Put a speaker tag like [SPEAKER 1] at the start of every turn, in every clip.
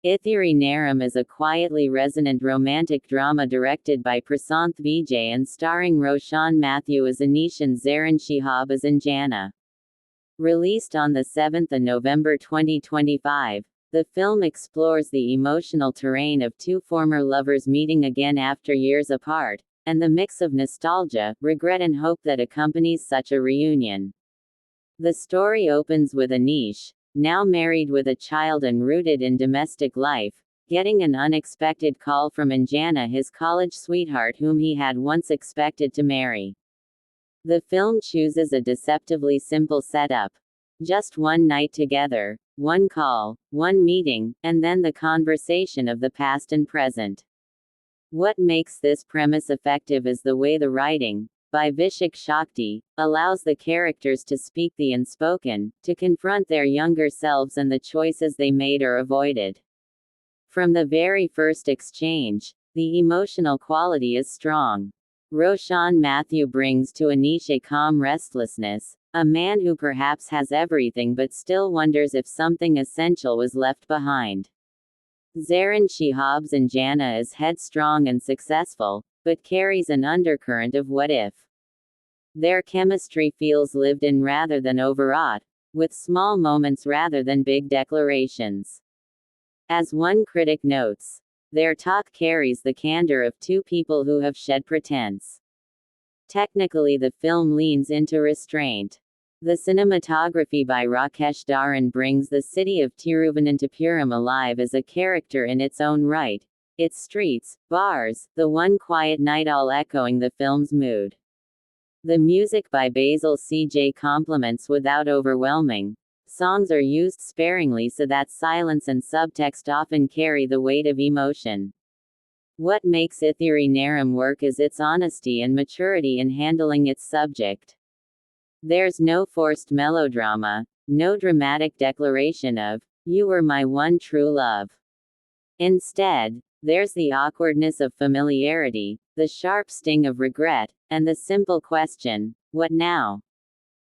[SPEAKER 1] Ithiri Neram is a quietly resonant romantic drama directed by Prasanth Vijay and starring Roshan Matthew as Anish and Zaran Shihab as Anjana. Released on 7 November 2025, the film explores the emotional terrain of two former lovers meeting again after years apart, and the mix of nostalgia, regret and hope that accompanies such a reunion. The story opens with Anish, now married with a child and rooted in domestic life, getting an unexpected call from Anjana, his college sweetheart whom he had once expected to marry. The film chooses a deceptively simple setup. Just one night together, one call, one meeting, and then the conversation of the past and present. What makes this premise effective is the way the writing, by Vishak Shakti, allows the characters to speak the unspoken, to confront their younger selves and the choices they made or avoided. From the very first exchange, the emotional quality is strong. Roshan Matthew brings to Anish a calm restlessness, a man who perhaps has everything but still wonders if something essential was left behind. Zaran Shihab's Anjana is headstrong and successful, but carries an undercurrent of what if. Their chemistry feels lived in rather than overwrought, with small moments rather than big declarations. As one critic notes, their talk carries the candor of two people who have shed pretense. Technically, the film leans into restraint. The cinematography by Rakesh Dharan brings the city of Tiruvananthapuram alive as a character in its own right, its streets, bars, the one quiet night all echoing the film's mood. The music by Basil C.J. complements without overwhelming. Songs are used sparingly so that silence and subtext often carry the weight of emotion. What makes Ithiri Neram work is its honesty and maturity in handling its subject. There's no forced melodrama, no dramatic declaration of, "You were my one true love." Instead, there's the awkwardness of familiarity, the sharp sting of regret, and the simple question, "What now?"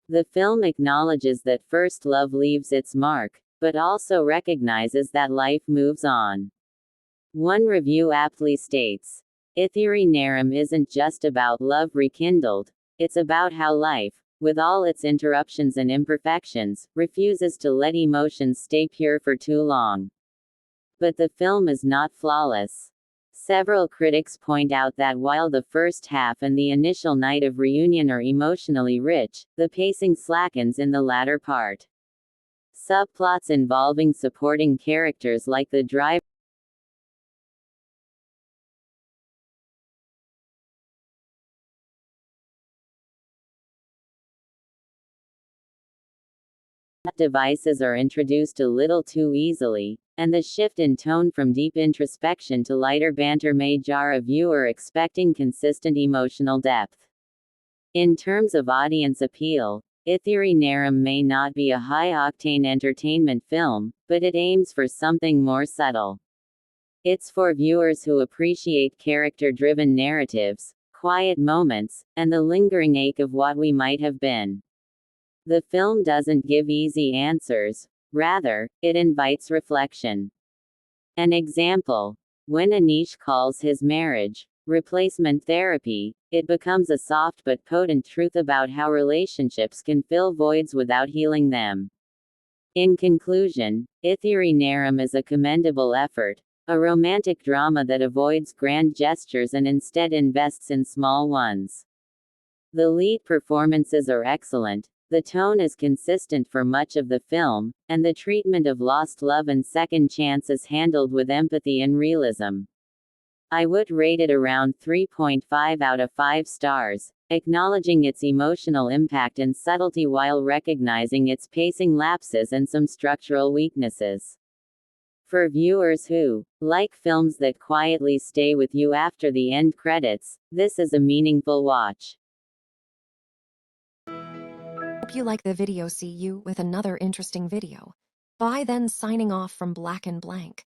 [SPEAKER 1] The film acknowledges that first love leaves its mark, but also recognizes that life moves on. One review aptly states, "Ithiri Neram isn't just about love rekindled, it's about how life, with all its interruptions and imperfections, refuses to let emotions stay pure for too long." But the film is not flawless. Several critics point out that while the first half and the initial night of reunion are emotionally rich, the pacing slackens in the latter part. Subplots involving supporting characters like the driver devices are introduced a little too easily, and the shift in tone from deep introspection to lighter banter may jar a viewer expecting consistent emotional depth. In terms of audience appeal, Ithiri Neram may not be a high-octane entertainment film, but it aims for something more subtle. It's for viewers who appreciate character-driven narratives, quiet moments, and the lingering ache of what we might have been. The film doesn't give easy answers, rather, it invites reflection. An example: when Anish calls his marriage replacement therapy, it becomes a soft but potent truth about how relationships can fill voids without healing them. In conclusion, Ithiri Neram is a commendable effort, a romantic drama that avoids grand gestures and instead invests in small ones. The lead performances are excellent, the tone is consistent for much of the film, and the treatment of lost love and second chance is handled with empathy and realism. I would rate it around 3.5 out of 5 stars, acknowledging its emotional impact and subtlety while recognizing its pacing lapses and some structural weaknesses. For viewers who like films that quietly stay with you after the end credits, this is a meaningful watch.
[SPEAKER 2] Hope you like the video. See you with another interesting video. Bye then, signing off from Black and Blank.